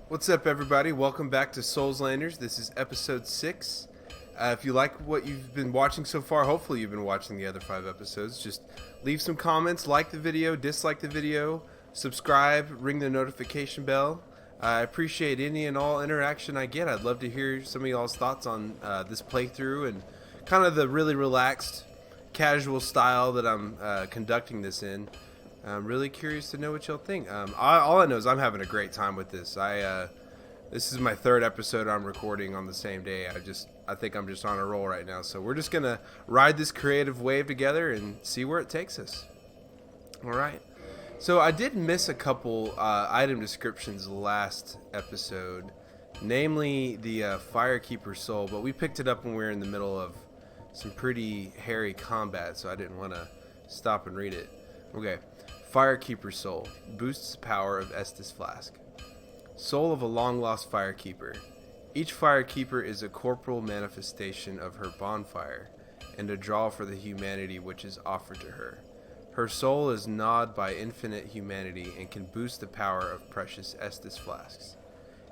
What's up, everybody? Welcome back to SoulsLanders. This is episode 6. If you like what you've been watching so far, hopefully you've been watching the other 5 episodes. Just leave some comments, like the video, dislike the video, subscribe, ring the notification bell. I appreciate any and all interaction I get. I'd love to hear some of y'all's thoughts on this playthrough and kind of the really relaxed, casual style that I'm conducting this in. I'm really curious to know what y'all think. All I know is I'm having a great time with this. This is my 3rd episode I'm recording on the same day. I think I'm just on a roll right now. So we're just gonna ride this creative wave together and see where it takes us. All right. So I did miss a couple item descriptions last episode, namely the Firekeeper Soul, but we picked it up when we were in the middle of some pretty hairy combat, so I didn't want to stop and read it. Okay. Firekeeper Soul boosts the power of Estus Flask. Soul of a long-lost Firekeeper. Each Firekeeper is a corporal manifestation of her bonfire, and a draw for the humanity which is offered to her. Her soul is gnawed by infinite humanity and can boost the power of precious Estus Flasks.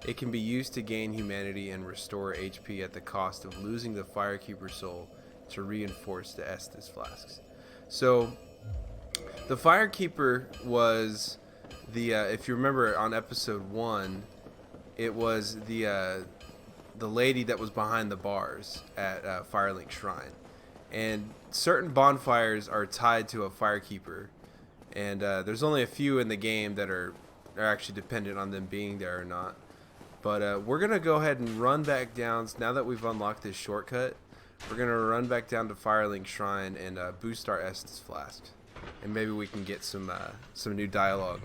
It can be used to gain humanity and restore HP at the cost of losing the Firekeeper Soul to reinforce the Estus Flasks. So, the Firekeeper was if you remember on episode 1, it was the lady that was behind the bars at Firelink Shrine. And certain bonfires are tied to a Firekeeper. And there's only a few in the game that are actually dependent on them being there or not. But we're going to go ahead and run back down. Now that we've unlocked this shortcut, we're going to run back down to Firelink Shrine and boost our Estus Flask. And maybe we can get some new dialogue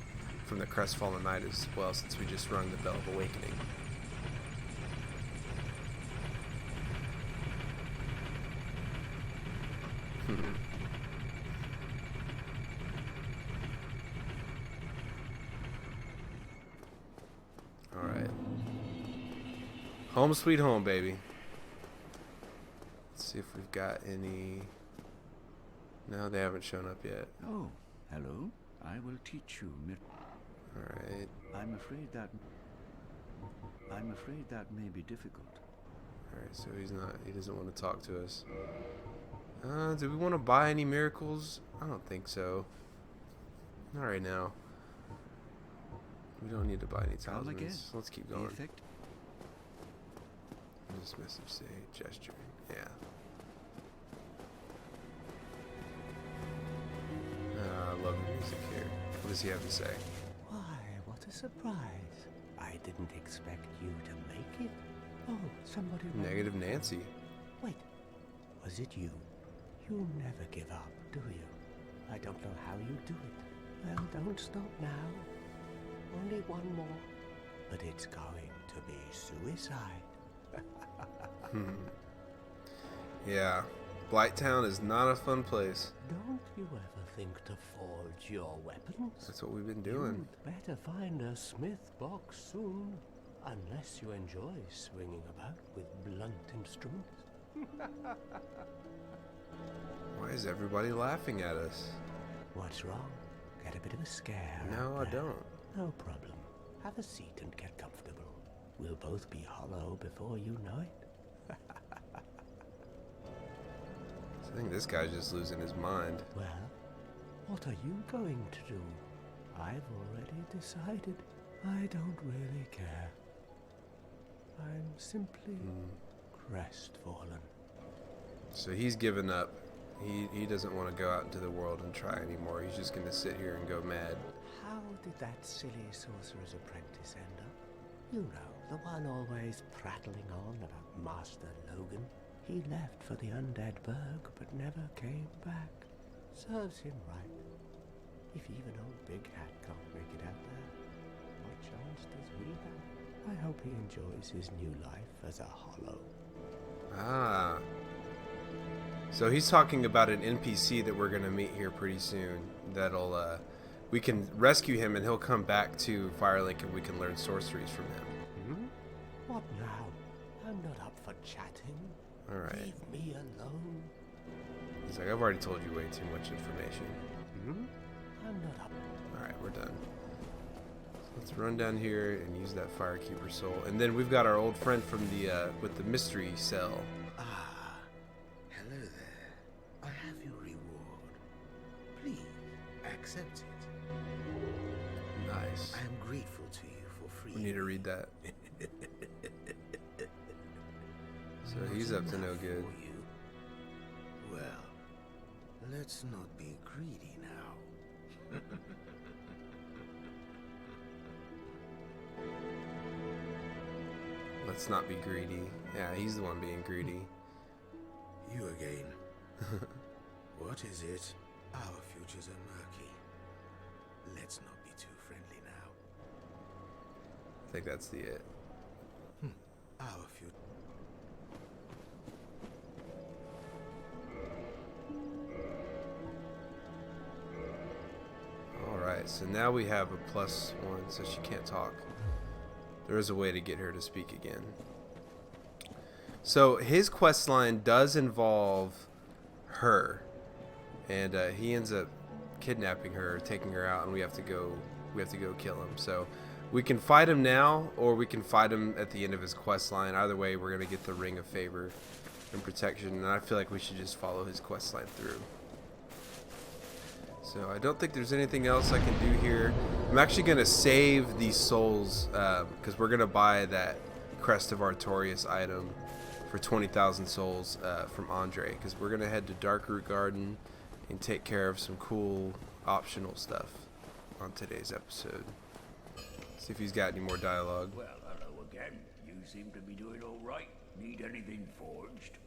from the Crestfallen Knight as well, since we just rung the Bell of Awakening. Alright. Home sweet home, baby. Let's see if we've got any... No, they haven't shown up yet. Oh, hello. I will teach you. Alright. I'm afraid that may be difficult. Alright, so he doesn't want to talk to us. Do we want to buy any miracles? I don't think so. Not right now. We don't need to buy any talismans. Let's keep going. Dismissive say, gesture. Yeah. I love the music here. What does he have to say? Why, what a surprise. I didn't expect you to make it. Oh, somebody... Negative Nancy. Wait, was it you? You never give up, do you? I don't know how you do it. Well, don't stop now. Only one more. But it's going to be suicide. Yeah. Blighttown is not a fun place. Don't you ever think to forge your weapons? That's what we've been doing. You'd better find a smith box soon. Unless you enjoy swinging about with blunt instruments. Why is everybody laughing at us? What's wrong? Get a bit of a scare? No, I don't. No problem. Have a seat and get comfortable. We'll both be hollow before you know it. I think this guy's just losing his mind. Well, what are you going to do? I've already decided. I don't really care. I'm simply crestfallen. So he's given up. He doesn't want to go out into the world and try anymore. He's just going to sit here and go mad. How did that silly sorcerer's apprentice end up? You know, the one always prattling on about Master Logan. He left for the Undead Burg, but never came back. Serves him right. If even old Big Hat can't make it out there, what chance does he have? I hope he enjoys his new life as a hollow. Ah. So he's talking about an NPC that we're going to meet here pretty soon. That'll, we can rescue him and he'll come back to Firelink and we can learn sorceries from him. What now? I'm not up for chatting. Alright. Leave me alone. He's like, I've already told you way too much information. I'm not up. Alright, we're done. Let's let's run down here and use that Firekeeper soul. And then we've got our old friend from the with the mystery cell. Ah, hello there. I have your reward. Please, accept it. Nice. I am grateful to you for free. We need to read that. So he's up to no good. Well, let's not be greedy now. Let's not be greedy. Yeah, he's the one being greedy. You again. What is it? Our futures are murky. Let's not be too friendly now. I think that's it. Our future. Alright, so now we have a +1, so she can't talk. There is a way to get her to speak again. So his quest line does involve her, and he ends up kidnapping her, taking her out, and we have to go kill him. So we can fight him now, or we can fight him at the end of his quest line. Either way, we're gonna get the Ring of Favor and Protection, and I feel like we should just follow his quest line through. So I don't think there's anything else I can do here. I'm actually going to save these souls because we're going to buy that Crest of Artorias item for 20,000 souls from Andre, because we're going to head to Darkroot Garden and take care of some cool optional stuff on today's episode. See if he's got any more dialogue. Well, hello again. You seem to be doing all right. Need anything forged?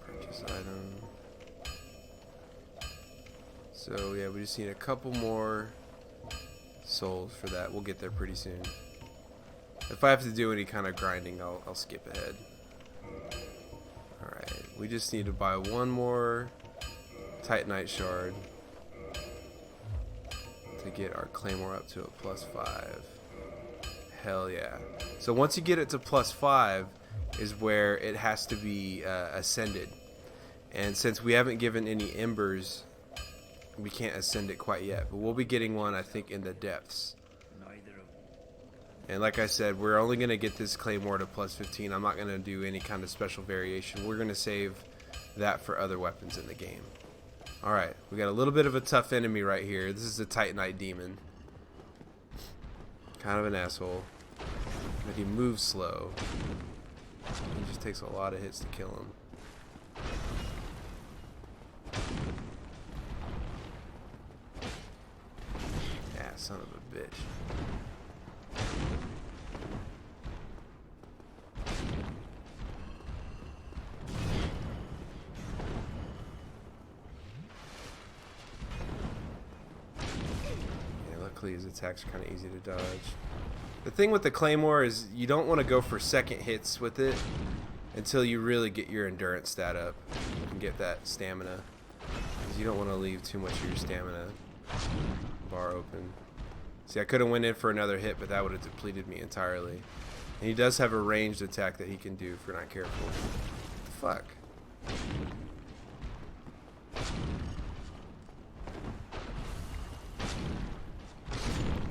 Purchase item. So yeah, we just need a couple more souls for that. We'll get there pretty soon. If I have to do any kind of grinding, I'll skip ahead. Alright, we just need to buy one more Titanite shard to get our claymore up to a +5. Hell yeah. So once you get it to +5 is where it has to be ascended. And since we haven't given any embers, we can't ascend it quite yet, but we'll be getting one, I think, in the depths. Neither of And like I said, we're only going to get this claymore to +15. I'm not going to do any kind of special variation. We're going to save that for other weapons in the game. Alright, we got a little bit of a tough enemy right here. This is a Titanite demon. Kind of an asshole. But he moves slow. He just takes a lot of hits to kill him. Son of a bitch. Yeah, luckily his attacks are kind of easy to dodge. The thing with the claymore is you don't want to go for second hits with it until you really get your endurance stat up and get that stamina, because you don't want to leave too much of your stamina bar open. See, I could have went in for another hit, but that would have depleted me entirely. And he does have a ranged attack that he can do if we're not careful. What the fuck?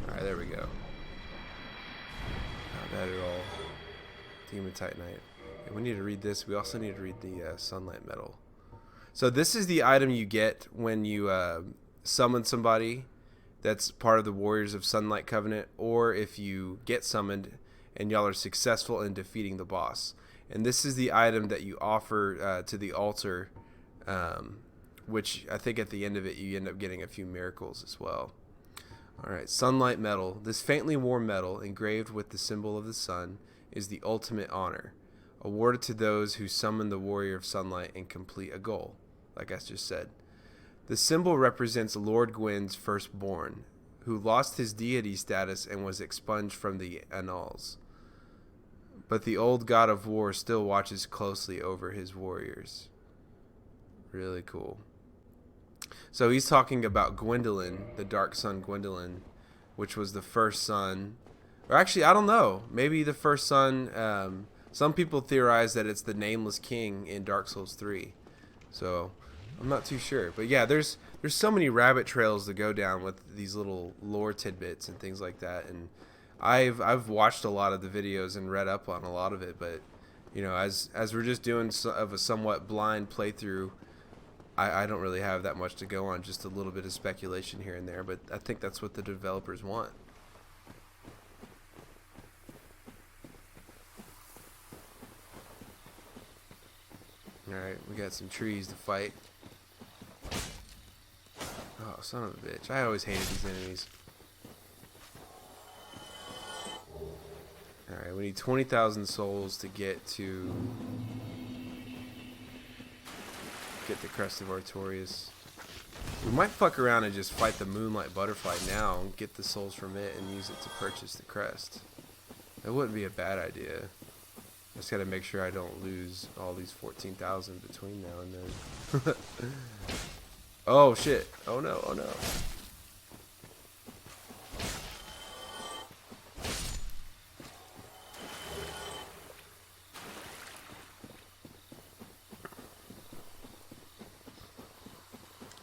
Alright, there we go. Not bad at all. Demon Titanite. And we need to read this. We also need to read the Sunlight Metal. So this is the item you get when you summon somebody that's part of the Warriors of Sunlight Covenant, or if you get summoned and y'all are successful in defeating the boss. And this is the item that you offer to the altar, which I think at the end of it you end up getting a few miracles as well. Alright, Sunlight Metal. This faintly warm metal, engraved with the symbol of the sun, is the ultimate honor, awarded to those who summon the Warrior of Sunlight and complete a goal, like I just said. The symbol represents Lord Gwyn's firstborn, who lost his deity status and was expunged from the annals. But the old god of war still watches closely over his warriors. Really cool. So he's talking about Gwendolyn, the Dark Sun Gwendolyn, which was the first son. Or actually, I don't know. Maybe the first son. Some people theorize that it's the Nameless King in Dark Souls 3. So I'm not too sure. But yeah, there's there's so many rabbit trails to go down with these little lore tidbits and things like that. And I've watched a lot of the videos and read up on a lot of it, but you know, as we're just doing of a somewhat blind playthrough, I don't really have that much to go on, just a little bit of speculation here and there, but I think that's what the developers want. Alright, we got some trees to fight. Oh, son of a bitch. I always hated these enemies. Alright, we need 20,000 souls to get the Crest of Artorias. We might fuck around and just fight the Moonlight Butterfly now and get the souls from it and use it to purchase the crest. That wouldn't be a bad idea. I just gotta make sure I don't lose all these 14,000 between now and then. Oh shit. Oh no, oh no.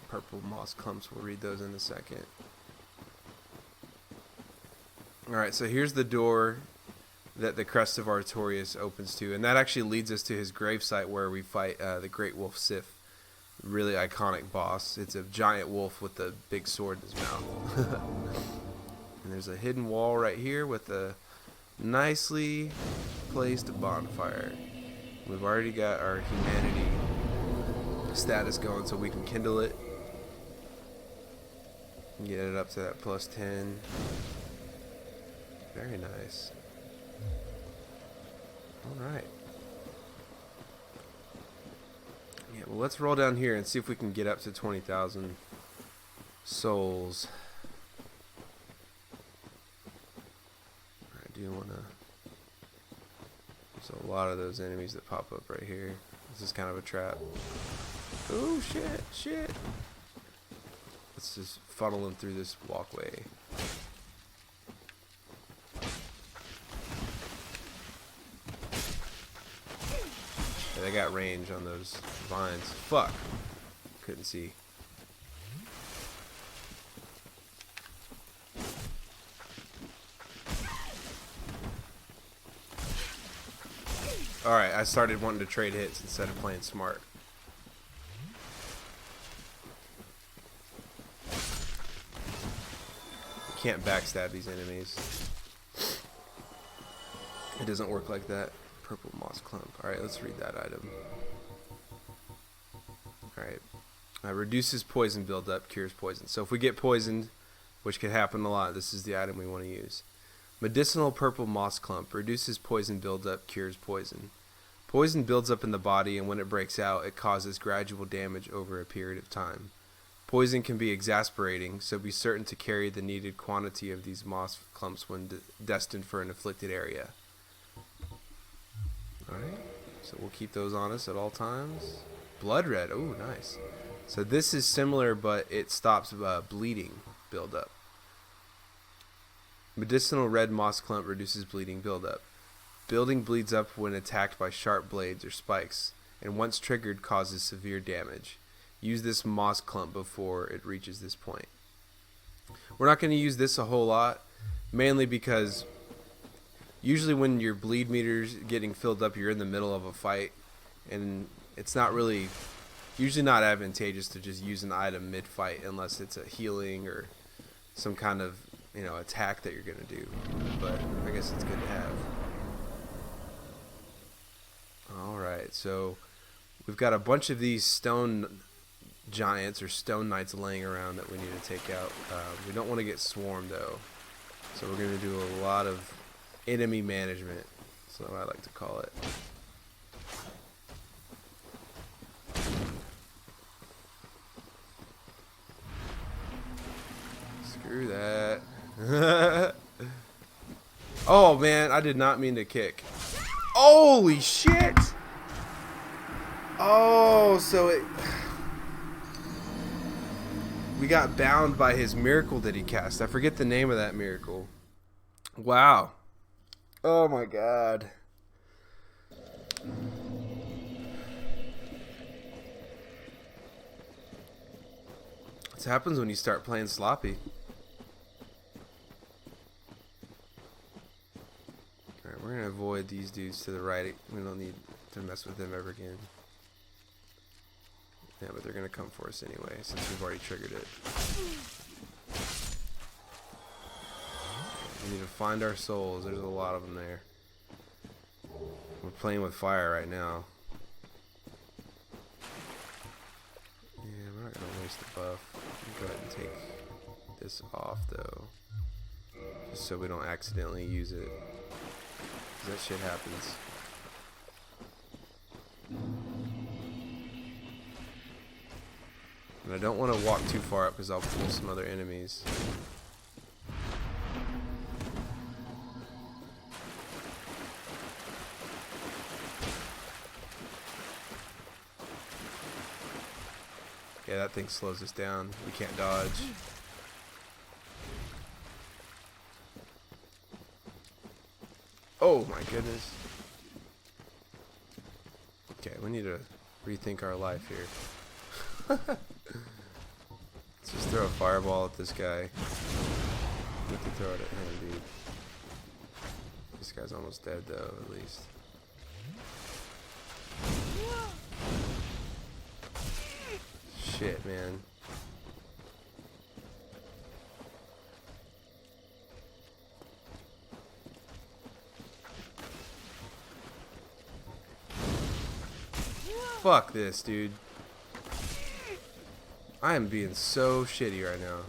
Purple moss clumps, we'll read those in a second. Alright, so here's the door that the Crest of Artorias opens to, and that actually leads us to his gravesite where we fight the Great Wolf Sif. Really iconic boss. It's a giant wolf with a big sword in his mouth. And there's a hidden wall right here with a nicely placed bonfire. We've already got our humanity status going so we can kindle it. Get it up to that plus 10. Very nice. Alright. Yeah, well, let's roll down here and see if we can get up to 20,000 souls. I do want to... There's a lot of those enemies that pop up right here. This is kind of a trap. Oh, shit, shit. Let's just funnel them through this walkway. They got range on those vines. Fuck. Couldn't see. Alright, I started wanting to trade hits instead of playing smart. You can't backstab these enemies. It doesn't work like that. Purple moss clump. Alright, let's read that item. Alright. Reduces poison buildup, cures poison. So if we get poisoned, which could happen a lot, this is the item we want to use. Medicinal purple moss clump. Reduces poison buildup, cures poison. Poison builds up in the body, and when it breaks out, it causes gradual damage over a period of time. Poison can be exasperating, so be certain to carry the needed quantity of these moss clumps when destined for an afflicted area. Alright, so we'll keep those on us at all times. Blood red, oh nice. So this is similar, but it stops bleeding buildup. Medicinal red moss clump reduces bleeding buildup. Building bleeds up when attacked by sharp blades or spikes, and once triggered causes severe damage. Use this moss clump before it reaches this point. We're not going to use this a whole lot, mainly because usually when your bleed meter's getting filled up, you're in the middle of a fight, and it's not really, usually not advantageous to just use an item mid-fight unless it's a healing or some kind of, you know, attack that you're going to do. But I guess it's good to have. Alright, so we've got a bunch of these stone giants or stone knights laying around that we need to take out. We don't want to get swarmed though, so we're going to do a lot of enemy management. That's what I like to call it. Screw that. Oh man, I did not mean to kick. Holy shit! Oh, so it... We got bound by his miracle that he cast. I forget the name of that miracle. Wow. Oh my god. This happens when you start playing sloppy. Alright, we're gonna avoid these dudes to the right. We don't need to mess with them ever again. Yeah, but they're gonna come for us anyway, since we've already triggered it. We need to find our souls. There's a lot of them there. We're playing with fire right now. Yeah, we're not gonna waste the buff. Go ahead and take this off though, just so we don't accidentally use it. 'Cause that shit happens. And I don't want to walk too far up because I'll pull some other enemies. Yeah, that thing slows us down. We can't dodge. Oh my goodness. Okay, we need to rethink our life here. Let's just throw a fireball at this guy. We can throw it at him, dude. This guy's almost dead though, at least. Shit, man. Fuck this, dude. I am being so shitty right now.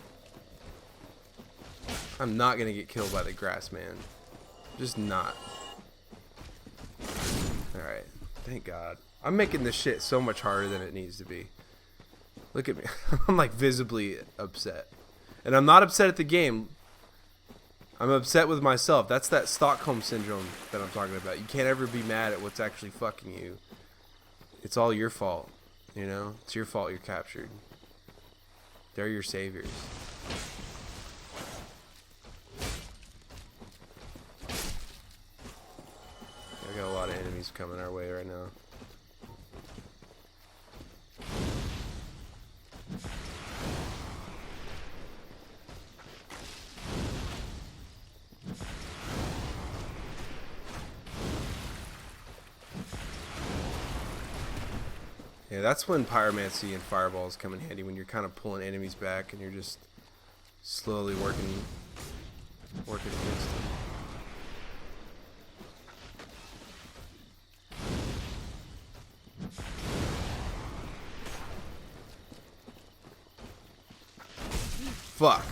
I'm not gonna get killed by the grass man. Just not. Alright. Thank God. I'm making this shit so much harder than it needs to be. Look at me. I'm like visibly upset. And I'm not upset at the game. I'm upset with myself. That's that Stockholm syndrome that I'm talking about. You can't ever be mad at what's actually fucking you. It's all your fault. You know? It's your fault you're captured. They're your saviors. I got a lot of enemies coming our way right now. Yeah, that's when pyromancy and fireballs come in handy, when you're kind of pulling enemies back and you're just slowly working against them. Fuck.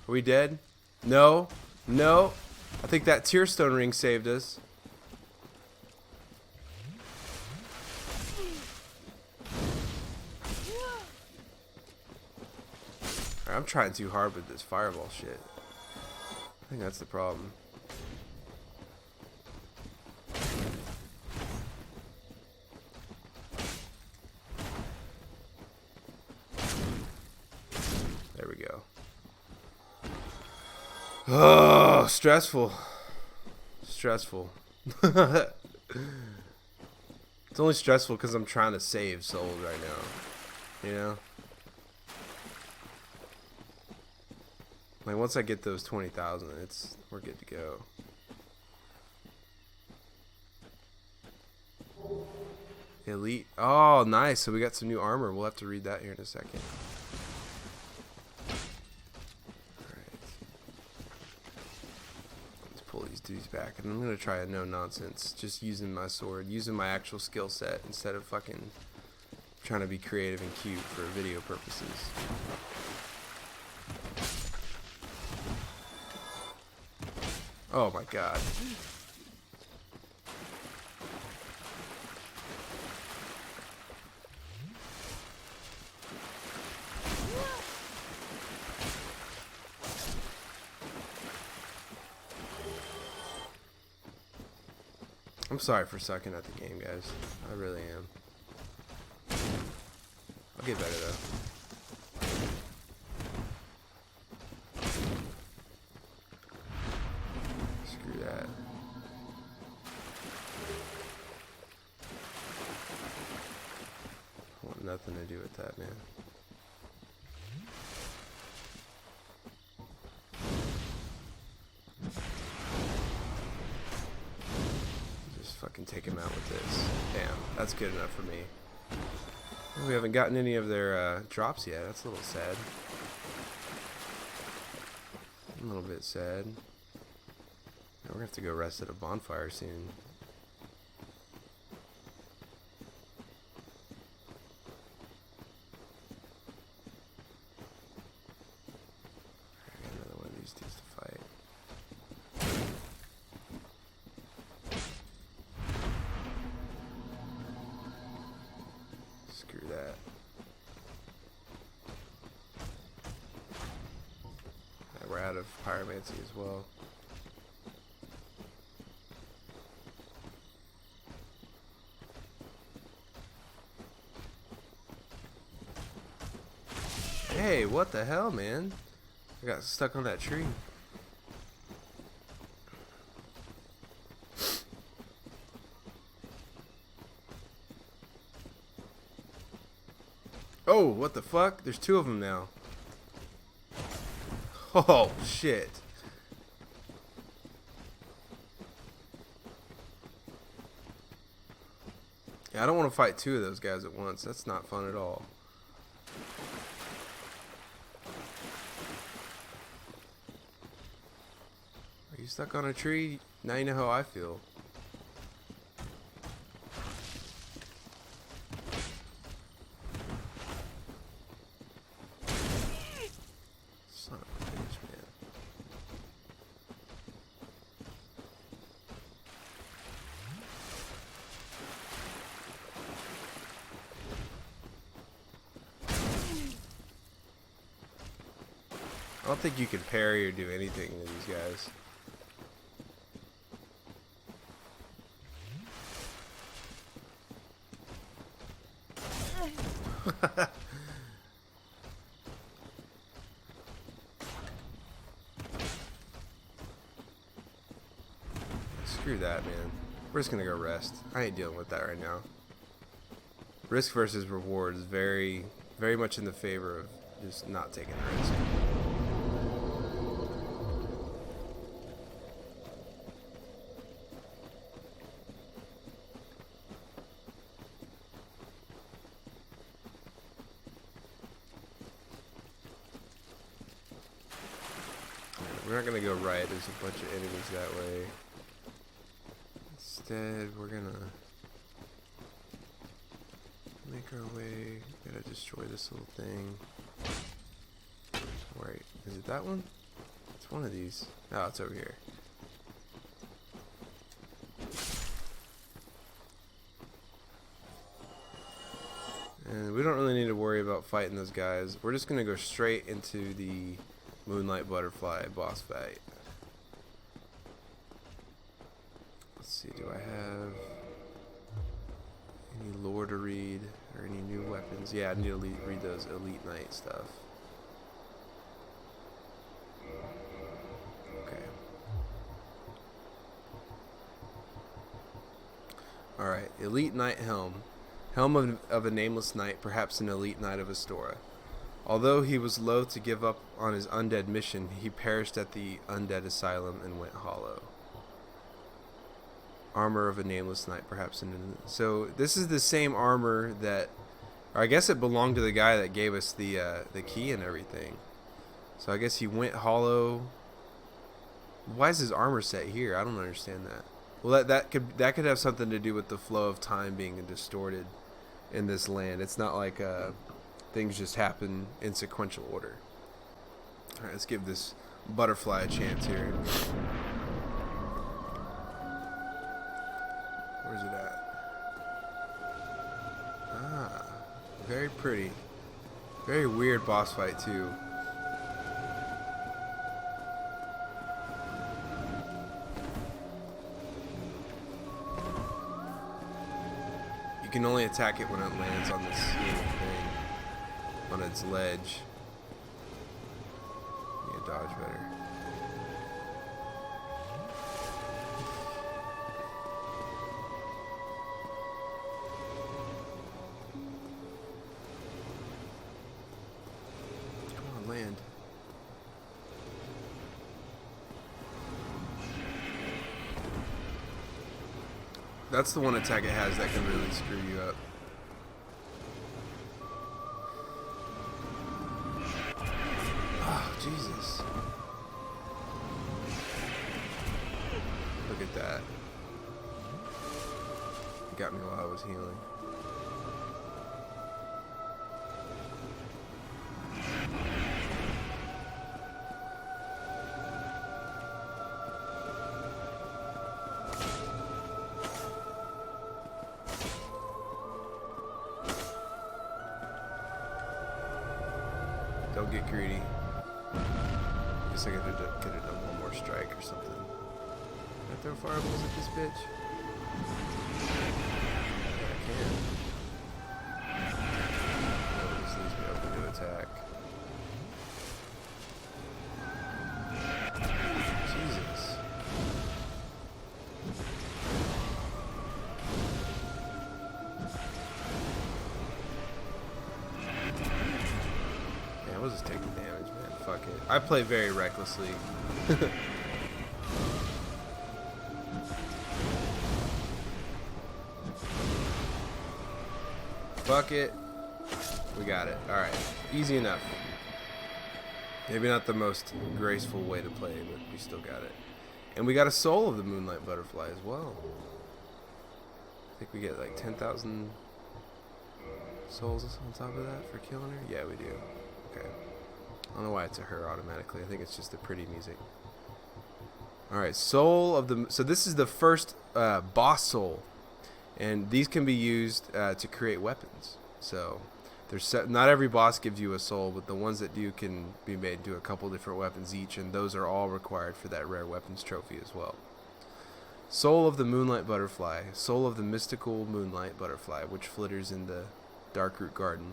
Are we dead? No. No. I think that Tearstone ring saved us. I'm trying too hard with this fireball shit. I think that's the problem. There we go. Oh, stressful. Stressful. It's only stressful because I'm trying to save souls right now. You know? Like once I get those 20,000, we're good to go. Elite. Oh, nice. So we got some new armor. We'll have to read that here in a second. Alright. Let's pull these dudes back. And I'm going to try a no-nonsense. Just using my sword. Using my actual skill set instead of fucking trying to be creative and cute for video purposes. Oh my God. I'm sorry for sucking at the game, guys. I really am. I'll get better though. Nothing to do with that, man. fucking take him out with this. Damn, that's good enough for me. We haven't gotten any of their drops yet. That's a little sad. A little bit sad. We're gonna have to go rest at a bonfire soon. Another one of these dudes to fight. Screw that. We're out of pyromancy as well. Hey, what the hell, man? I got stuck on that tree. Oh, what the fuck? There's two of them now. Oh, shit. Yeah, I don't want to fight two of those guys at once. That's not fun at all. Are you stuck on a tree? Now you know how I feel. Son of a bitch, man. I don't think you can parry or do anything to these guys. Screw that, man. We're just gonna go rest. I ain't dealing with that right now. Risk versus reward is very, very much in the favor of just not taking a risk. We're not gonna go right. There's a bunch of enemies that way. Instead, we're gonna make our way. Gotta destroy this little thing. Wait, is it that one? It's one of these. Oh, it's over here. And we don't really need to worry about fighting those guys. We're just gonna go straight into the Moonlight Butterfly boss fight. Let's see, do I have any lore to read or any new weapons? Yeah, I need to read those Elite Knight stuff. Okay. Alright, Elite Knight Helm. Helm of a nameless knight, perhaps an elite knight of Astora. Although he was loath to give up on his undead mission, he perished at the undead asylum and went hollow. Armor of a nameless knight, perhaps an... So this is the same armor that... Or I guess it belonged to the guy that gave us the key and everything. So I guess he went hollow. Why is his armor set here? I don't understand that. Well, that could have something to do with the flow of time being distorted in this land. It's not like things just happen in sequential order. All right, let's give this butterfly a chance here. Where's it at? Ah, very pretty. Very weird boss fight too. You can only attack it when it lands on this little thing, on its ledge. You dodge better. Come on, land. That's the one attack it has that can really screw you up. Oh, Jesus. Look at that. It got me while I was healing. Don't get greedy. Guess I could have done one more strike or something. Can I throw fireballs at this bitch? Yeah, I can. That just leaves me open to attack. Jesus. We'll just take the damage, man. Fuck it. I play very recklessly. Fuck it. We got it. Alright. Easy enough. Maybe not the most graceful way to play, but we still got it. And we got a soul of the Moonlight Butterfly as well. I think we get like 10,000 souls on top of that for killing her. Yeah, we do. Okay. I don't know why it's a her automatically. I think it's just the pretty music. Alright, soul of the... So this is the first boss soul. And these can be used to create weapons. So there's not every boss gives you a soul, but the ones that do can be made into a couple different weapons each. And those are all required for that rare weapons trophy as well. Soul of the Moonlight Butterfly. Soul of the mystical Moonlight Butterfly, which flitters in the Darkroot Garden.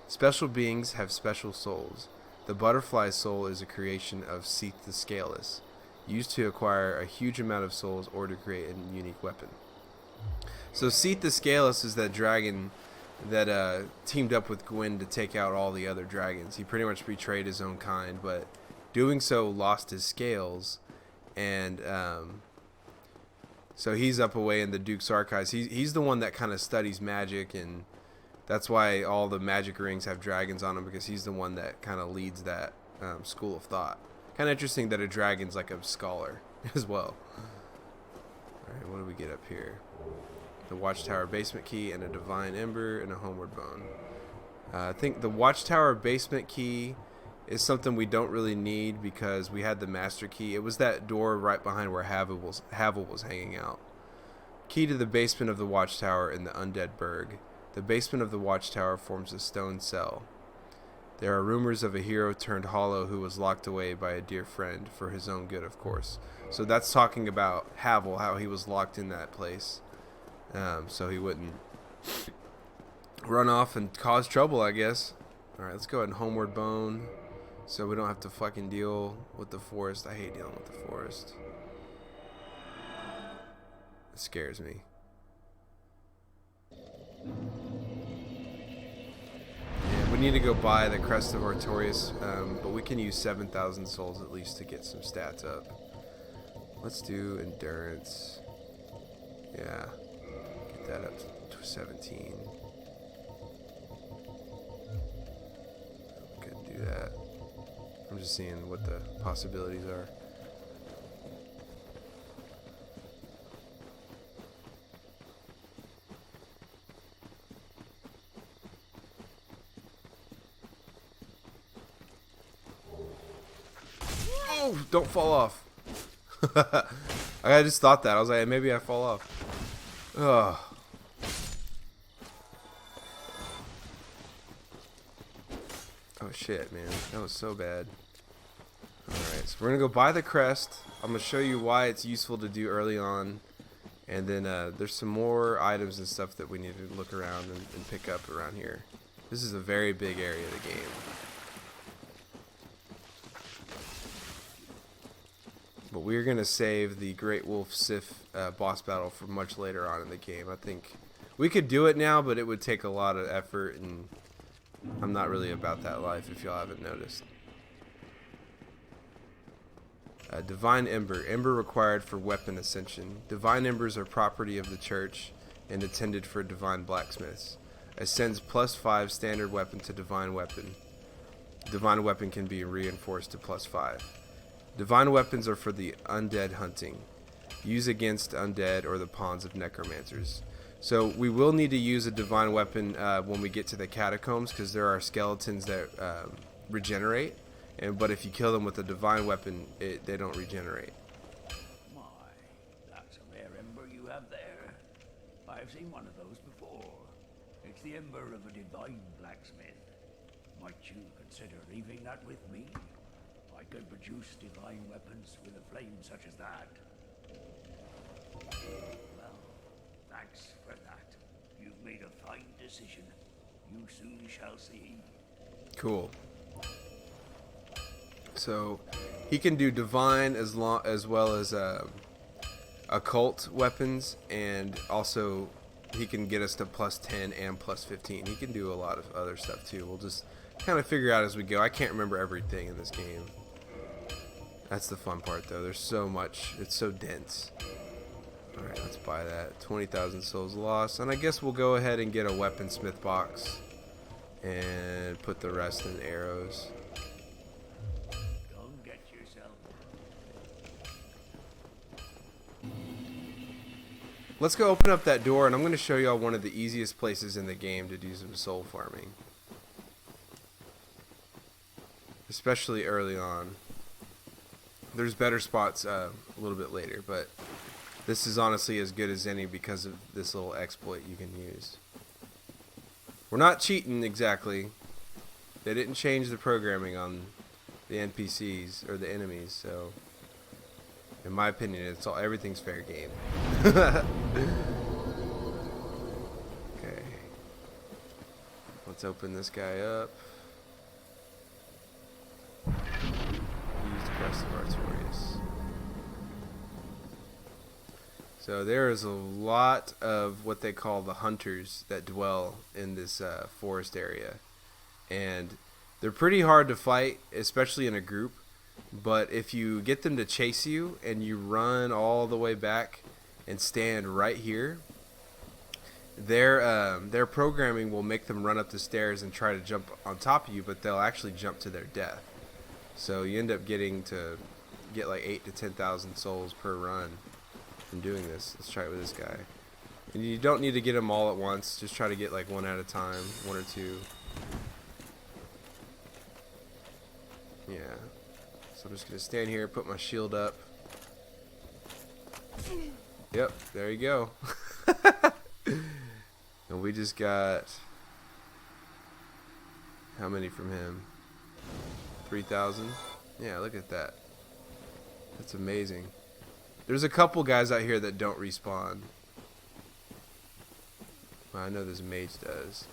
Special beings have special souls. The butterfly soul is a creation of Seath the Scaleless, used to acquire a huge amount of souls or to create a unique weapon. So Seath the Scaleless is that dragon that teamed up with Gwyn to take out all the other dragons. He pretty much betrayed his own kind, but doing so lost his scales, and so he's up away in the Duke's Archives. He's the one that kind of studies magic, and that's why all the magic rings have dragons on them, because he's the one that kind of leads that school of thought. Kind of interesting that a dragon's like a scholar as well. Alright, what do we get up here? The Watchtower Basement Key and a Divine Ember and a Homeward Bone. I think the Watchtower Basement Key is something we don't really need because we had the Master Key. It was that door right behind where Havel was hanging out. Key to the basement of the Watchtower in the Undead Burg. The basement of the Watchtower forms a stone cell. There are rumors of a hero turned hollow who was locked away by a dear friend, for his own good, of course. So that's talking about Havel, how he was locked in that place, so he wouldn't run off and cause trouble, I guess. Alright, let's go ahead and Homeward Bone, so we don't have to fucking deal with the forest. I hate dealing with the forest. It scares me. Yeah, we need to go buy the Crest of Artorias, but we can use 7,000 souls at least to get some stats up. Let's do Endurance. Yeah, get that up to 17. Couldn't do that. I'm just seeing what the possibilities are. Oh, don't fall off. I just thought that. I was like, maybe I fall off. Ugh. Oh shit, man. That was so bad. Alright, so we're gonna go buy the crest. I'm gonna show you why it's useful to do early on. And then there's some more items and stuff that we need to look around and pick up around here. This is a very big area of the game. But we're going to save the Great Wolf Sith boss battle for much later on in the game. I think we could do it now, but it would take a lot of effort, and I'm not really about that life, if y'all haven't noticed. Divine Ember. Ember required for weapon ascension. Divine Embers are property of the church and intended for divine blacksmiths. Ascends +5 standard weapon to divine weapon. Divine weapon can be reinforced to +5. Divine weapons are for the undead hunting. Use against undead or the pawns of necromancers. So we will need to use a divine weapon when we get to the catacombs, because there are skeletons that regenerate. But if you kill them with a divine weapon, they don't regenerate. My, that's a rare ember you have there. I've seen one of those before. It's the ember of a divine blacksmith. Might you consider leaving that with me? I could produce divine weapons with a flame such as that. Well, thanks for that. You've made a fine decision. You soon shall see. Cool. So he can do divine as well as occult weapons, and also he can get us to +10 and +15. He can do a lot of other stuff too. We'll just kind of figure out as we go. I can't remember everything in this game. That's the fun part, though. There's so much. It's so dense. Alright, let's buy that. 20,000 souls lost. And I guess we'll go ahead and get a weaponsmith box and put the rest in arrows. Don't get yourself. Let's go open up that door, and I'm going to show y'all one of the easiest places in the game to do some soul farming. Especially early on. There's better spots a little bit later, but this is honestly as good as any because of this little exploit you can use. We're not cheating exactly. They didn't change the programming on the NPCs or the enemies, so in my opinion, everything's fair game. Okay. Let's open this guy up. Use the Crest of Artorias. So there is a lot of what they call the hunters that dwell in this forest area, and they're pretty hard to fight, especially in a group. But if you get them to chase you and you run all the way back and stand right here, their programming will make them run up the stairs and try to jump on top of you, but they'll actually jump to their death. So you end up getting to get like 8,000 to 10,000 souls per run from doing this. Let's try it with this guy. And you don't need to get them all at once. Just try to get like one at a time, one or two. Yeah. So I'm just going to stand here, put my shield up. Yep, there you go. And we just got... how many from him? 3,000? Yeah, look at that. That's amazing. There's a couple guys out here that don't respawn. Well, I know this mage does.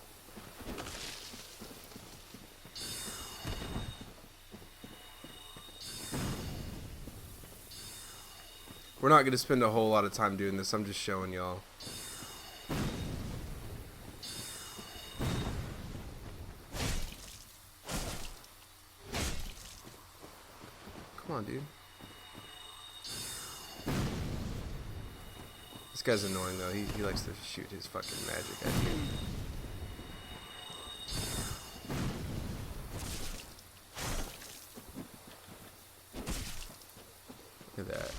We're not going to spend a whole lot of time doing this. I'm just showing y'all. Come on, dude. This guy's annoying, though. He likes to shoot his fucking magic at you. Look at that.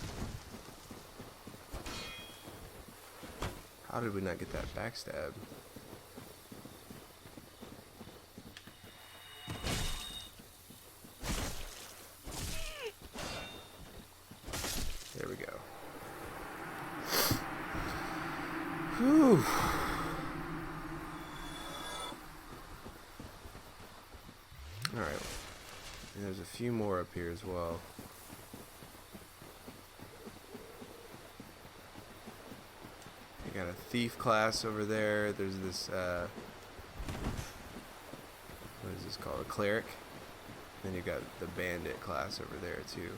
How did we not get that backstab? There we go. Whew. Alright. And there's a few more up here as well. You got a thief class over there. There's this, what is this called? A cleric. Then you got the bandit class over there too.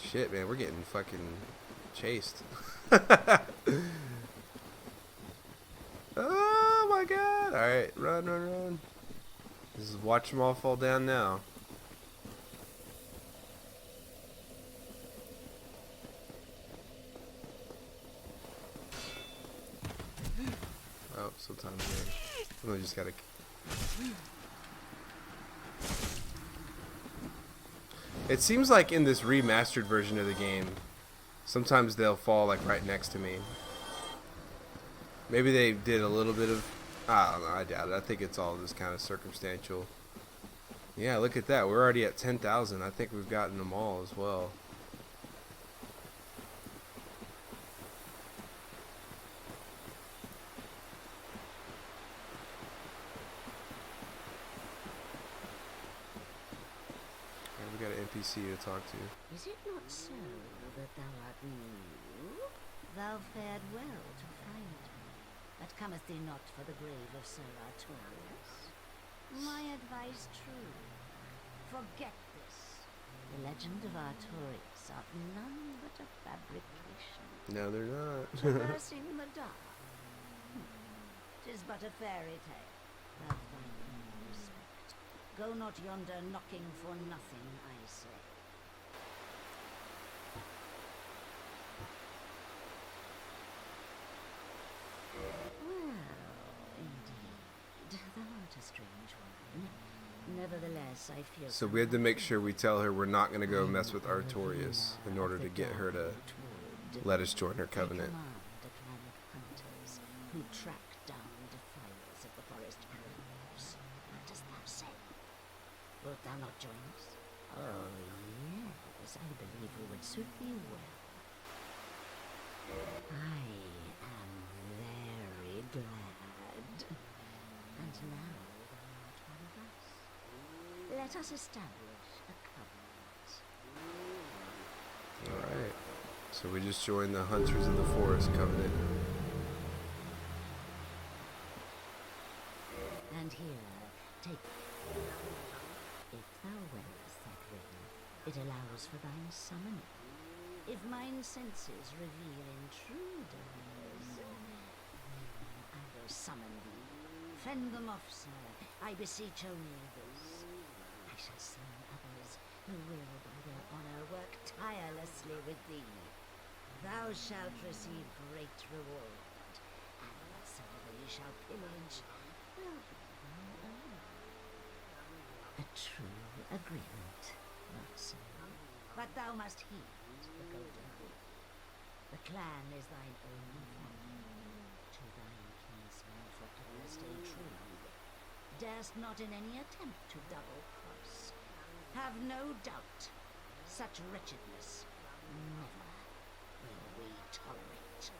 Shit, man, we're getting fucking chased. Oh my god. Alright, run, run, run. Just watch them all fall down now. sometimes they really just gotta. It seems like in this remastered version of the game, sometimes they'll fall like right next to me. Maybe they did a little bit of, I don't know, I doubt it. I think it's all just kind of circumstantial. Yeah, look at that. We're already at 10,000. I think we've gotten them all as well. We got an NPC to talk to. Is it not so that thou art new? Thou fared well to find me, but cometh thee not for the grave of Sir Artorius? My advice true. Forget this. The legend of Artorius art none but a fabrication. No, they're not. Traversing the dark. 'Tis but a fairy tale. Thou find no respect. Go not yonder knocking for nothing, I say. Well, indeed, thou art a strange one. Nevertheless, I feel. So we had to make sure we tell her we're not going to go mess with Artorius in order to get her to let us join her covenant. A clan of hunters who track down defilers of the forest groves. What dost thou say? Wilt thou not join us? Oh, yes, I believe we would suit thee well. I am very glad. And now thou art one of us. Let us establish a covenant. Alright. So we just joined the Hunters of the Forest covenant. And here, take. If thou wearest that ring, it allows for thine summoning. If mine senses reveal intruders, I will summon thee. Fend them off, sir. I beseech only this. I shall summon others who will, by their honor, work tirelessly with thee. Thou shalt receive great reward, and whatsoever ye shall pillage will be thine own. A true agreement, not so. But thou must heed the golden rule. The clan is thine only family. To thine kinsmen forever stay true. Darest not in any attempt to double cross. Have no doubt, such wretchedness never will we tolerate.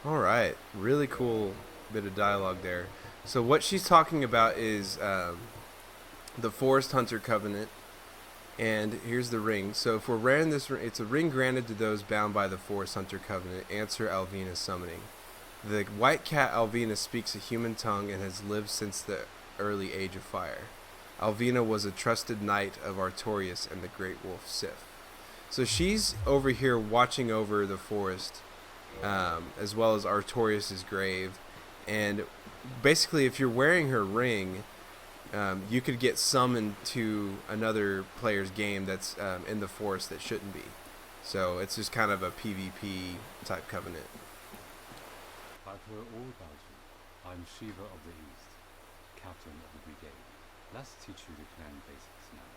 Alright, really cool bit of dialogue there. So what she's talking about is the Forest Hunter Covenant. And here's the ring. So if we're wearing this ring, it's a ring granted to those bound by the Forest Hunter Covenant. Answer Alvina's summoning. The white cat Alvina speaks a human tongue and has lived since the early age of fire. Alvina was a trusted knight of Artorius and the great wolf Sif. So she's over here watching over the forest, as well as Artorius' grave. And basically, if you're wearing her ring, you could get summoned to another player's game that's in the forest that shouldn't be. So it's just kind of a PvP type covenant. I've heard all about you. I'm Shiva of the East, captain of the brigade. Let's teach you the clan basics now,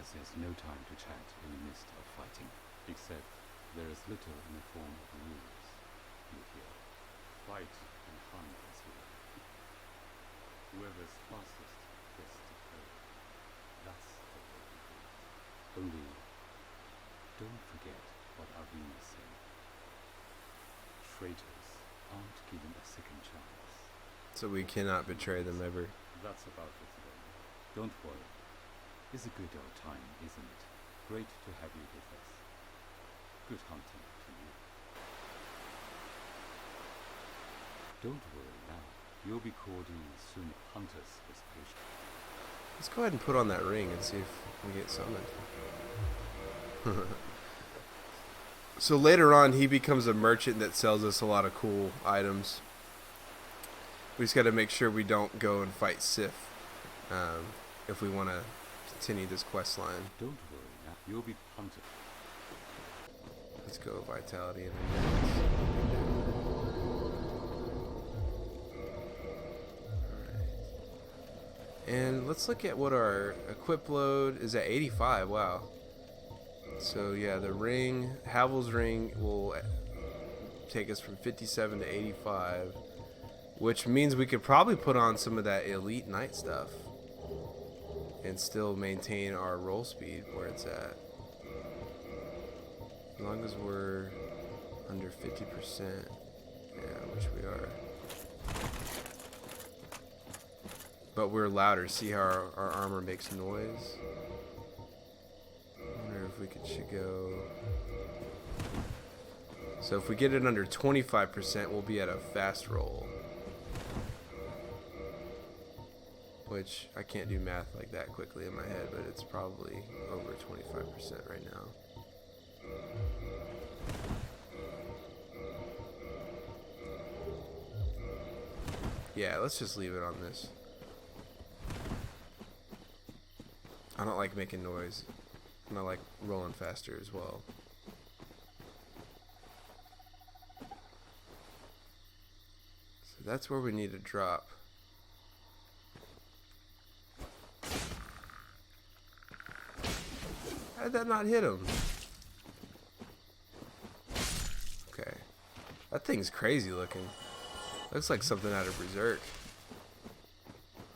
as there's no time to chat in the midst of fighting, except there is little in the form of rules. You hear, fight and hunt as you like. Whoever's fastest gets to play. That's the way we do it. Only, don't forget what Arvina said. Traitors aren't given a second chance. So we cannot betray them ever. That's about it then. Don't worry. It's a good old time, isn't it? Great to have you with us. Good hunting to you. Don't worry now. You'll be called in soon. Hunters with patience. Let's go ahead and put on that ring and see if we get summoned. So later on, he becomes a merchant that sells us a lot of cool items. We just got to make sure we don't go and fight Sif if we want to continue this quest line. Don't worry now. You'll be hunted. Let's go vitality and endurance. And let's look at what our equip load is at 85. Wow. So yeah, the ring, Havel's ring will take us from 57 to 85, which means we could probably put on some of that elite knight stuff and still maintain our roll speed where it's at. As long as we're under 50%, yeah, which we are. But we're louder. See how our armor makes noise? I wonder if we should go. So if we get it under 25%, we'll be at a fast roll. Which I can't do math like that quickly in my head, but it's probably over 25% right now. Yeah, let's just leave it on this. I don't like making noise, and I like rolling faster as well. So that's where we need to drop. How did that not hit him? Okay. That thing's crazy looking. Looks like something out of Berserk.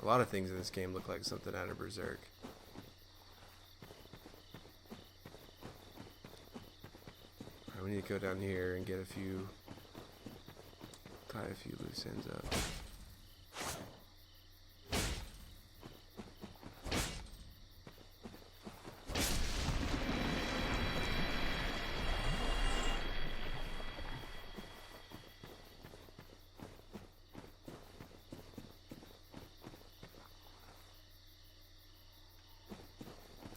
A lot of things in this game look like something out of Berserk. Alright, we need to go down here and get a few... tie a few loose ends up.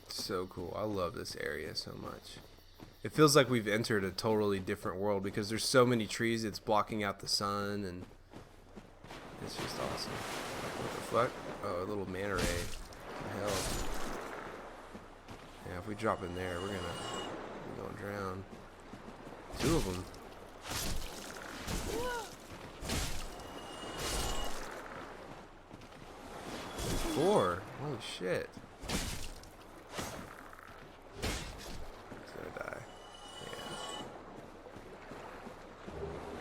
So cool. I love this area so much. It feels like we've entered a totally different world because there's so many trees, it's blocking out the sun, and it's just awesome. What the fuck? Oh, a little manta ray. What the hell? Yeah, if we drop in there, we're gonna drown. Two of them. Four. Holy shit.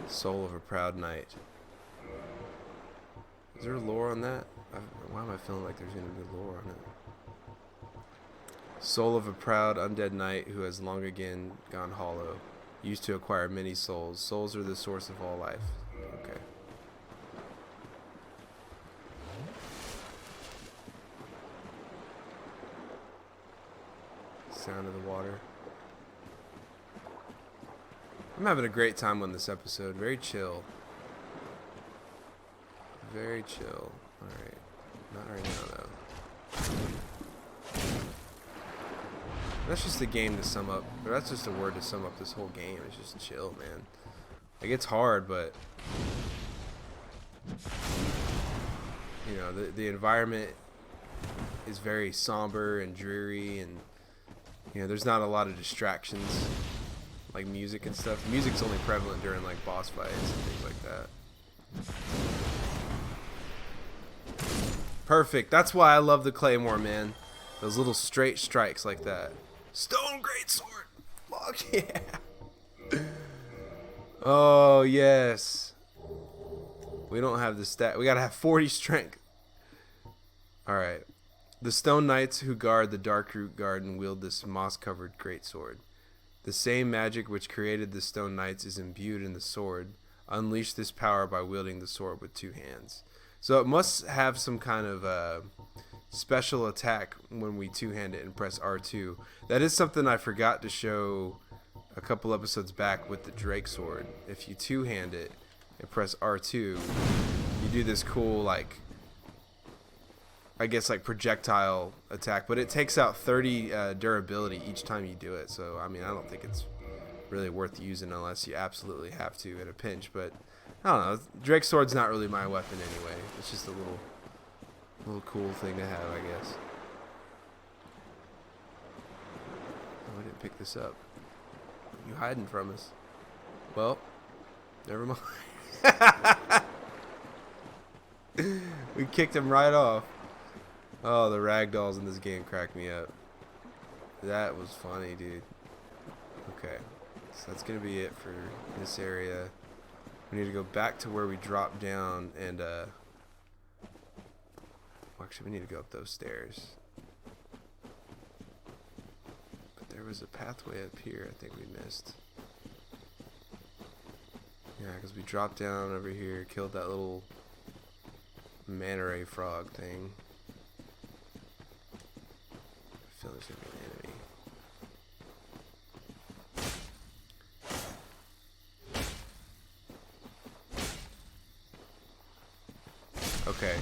Soul of a Proud Knight. Is there lore on that? Why am I feeling like there's going to be lore on it? Soul of a proud undead knight who has long again gone hollow. Used to acquire many souls. Souls are the source of all life. Okay. Sound of the water. I'm having a great time on this episode. Very chill. Very chill. Alright. Not right now, though. That's just a game to sum up. Or that's just a word to sum up this whole game. It's just chill, man. Like, it's hard, but... you know, the environment is very somber and dreary, and... you know, there's not a lot of distractions. Like music and stuff. Music's only prevalent during like boss fights and things like that. Perfect. That's why I love the Claymore, man. Those little straight strikes like that. Stone Greatsword. Fuck yeah. Oh yes. We don't have the stat. We gotta have 40 strength. All right. The Stone Knights who guard the Darkroot Garden wield this moss-covered greatsword. The same magic which created the Stone Knights is imbued in the sword. Unleash this power by wielding the sword with two hands. So it must have some kind of special attack when we two-hand it and press R2. That is something I forgot to show a couple episodes back with the Drake sword. If you two-hand it and press R2, you do this cool, like, I guess like projectile attack, but it takes out 30 durability each time you do it. So I mean, I don't think it's really worth using unless you absolutely have to at a pinch. But I don't know. Drake's sword's not really my weapon anyway. It's just a little cool thing to have, I guess. Oh, I didn't pick this up. You hiding from us? Well, never mind. We kicked him right off. Oh, the ragdolls in this game crack me up. That was funny, dude. Okay, so that's gonna be it for this area. We need to go back to where we dropped down and well, actually we need to go up those stairs. But there was a pathway up here I think we missed. Yeah, because we dropped down over here, killed that little manta ray frog thing. I feel there's gonna be an enemy. Okay,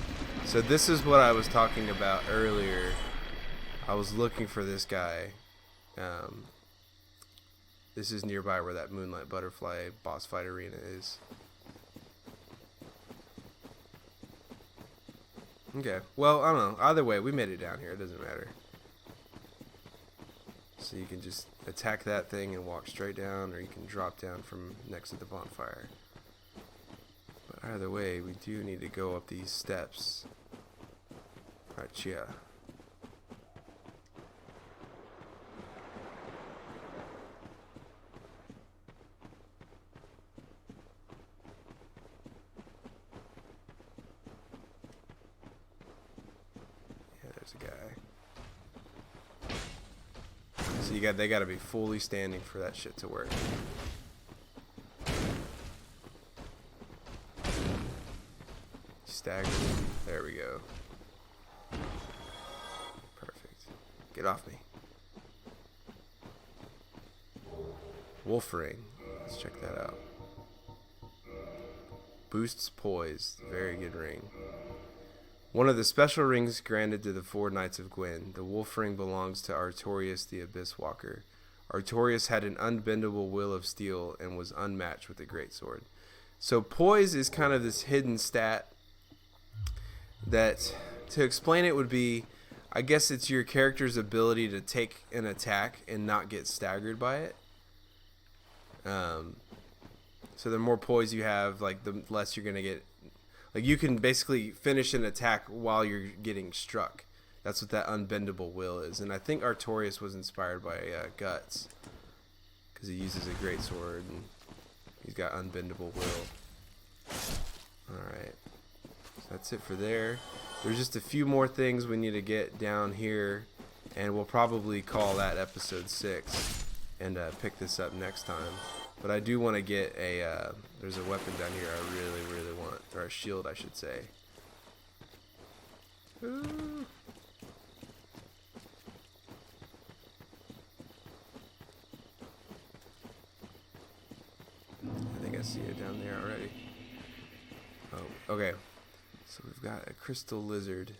so this is what I was talking about earlier. I was looking for this guy. This is nearby where that Moonlight Butterfly boss fight arena is. Okay, well, I don't know. Either way, we made it down here. It doesn't matter. So you can just attack that thing and walk straight down, or you can drop down from next to the bonfire. But either way, we do need to go up these steps. Alright, yeah. There's a guy. So they gotta be fully standing for that shit to work. Stagger. There we go. Perfect. Get off me. Wolf ring. Let's check that out. Boosts poise. Very good ring. One of the special rings granted to the 4 Knights of Gwyn. The wolf ring belongs to Artorias the Abyss Walker. Artorias had an unbendable will of steel and was unmatched with a greatsword. So poise is kind of this hidden stat that, to explain it, would be, I guess it's your character's ability to take an attack and not get staggered by it. So the more poise you have, like, the less you're gonna get. Like, you can basically finish an attack while you're getting struck. That's what that unbendable will is. And I think Artorias was inspired by Guts, because he uses a greatsword and he's got unbendable will. Alright. So that's it for there. There's just a few more things we need to get down here, and we'll probably call that episode 6 and pick this up next time. But I do want to get a, there's a weapon down here I really, really want. Or a shield, I should say. Ooh. I think I see it down there already. Oh, okay. So we've got a crystal lizard.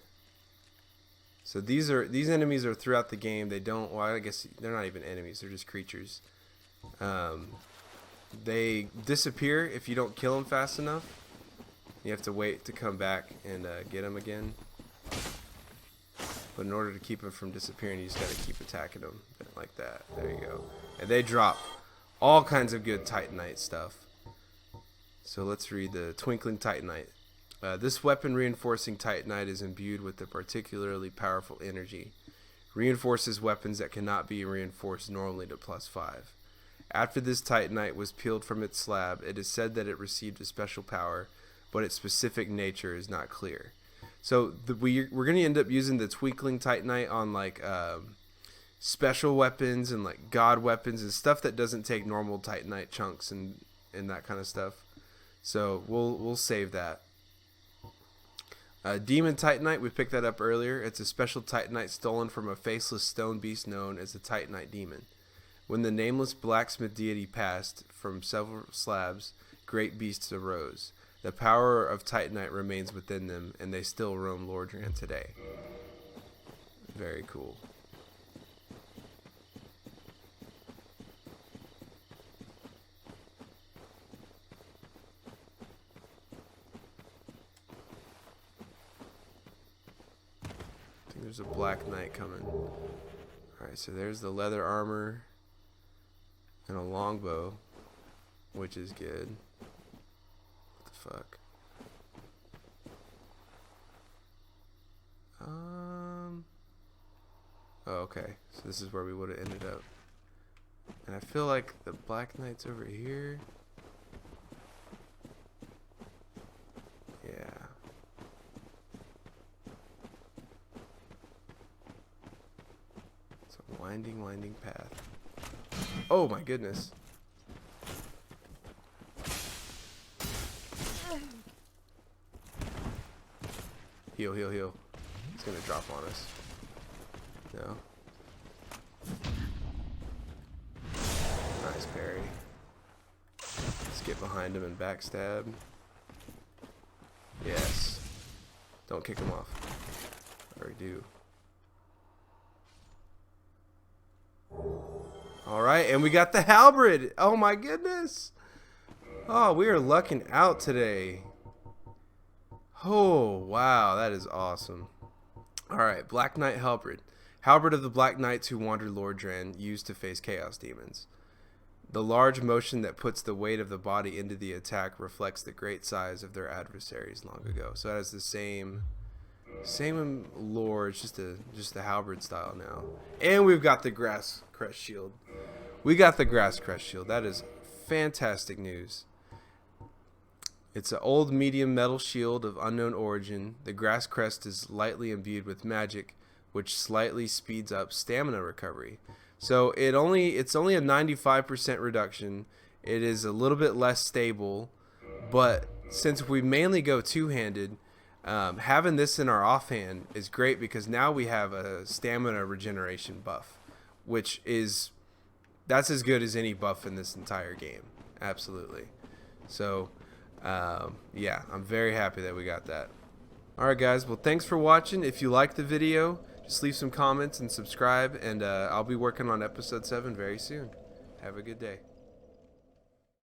So these enemies are throughout the game. They don't, well, I guess they're not even enemies. They're just creatures. They disappear if you don't kill them fast enough. You have to wait to come back and get them again. But in order to keep them from disappearing, you just got to keep attacking them like that. There you go. And they drop all kinds of good Titanite stuff. So let's read the Twinkling Titanite. This weapon reinforcing Titanite is imbued with a particularly powerful energy. Reinforces weapons that cannot be reinforced normally to +5. After this Titanite was peeled from its slab, it is said that it received a special power, but its specific nature is not clear. So we're going to end up using the Twinkling Titanite on like special weapons and like god weapons and stuff that doesn't take normal Titanite chunks and that kind of stuff. So we'll save that. Demon Titanite, we picked that up earlier. It's a special Titanite stolen from a faceless stone beast known as the Titanite Demon. When the nameless blacksmith deity passed from several slabs, great beasts arose. The power of Titanite remains within them, and they still roam Lordran today. Very cool. I think there's a black knight coming. Alright, so there's the leather armor and a longbow, which is good. What the fuck? Oh, okay. So this is where we would have ended up. And I feel like the Black Knight's over here. Yeah. It's a winding, winding path. Oh my goodness. Heal, heal, heal. It's gonna drop on us. No. Nice parry. Let's get behind him and backstab. Yes. Don't kick him off. I already do. Alright, and we got the halberd. Oh my goodness. Oh, we are lucking out today. Oh, wow. That is awesome. Alright, Black Knight Halberd. Halberd of the Black Knights who wandered Lordran, used to face Chaos Demons. The large motion that puts the weight of the body into the attack reflects the great size of their adversaries long ago. So that is the same lore, it's just a halberd style now. And we've got the Grass Crest Shield. We got the Grass Crest Shield. That is fantastic news. It's an old medium metal shield of unknown origin. The Grass Crest is lightly imbued with magic, which slightly speeds up stamina recovery. So it's only a 95% reduction. It is a little bit less stable, but since we mainly go two-handed, having this in our offhand is great because now we have a stamina regeneration buff, that's as good as any buff in this entire game. Absolutely. So yeah, I'm very happy that we got that. Alright guys, well thanks for watching. If you liked the video, just leave some comments and subscribe, and I'll be working on episode 7 very soon. Have a good day.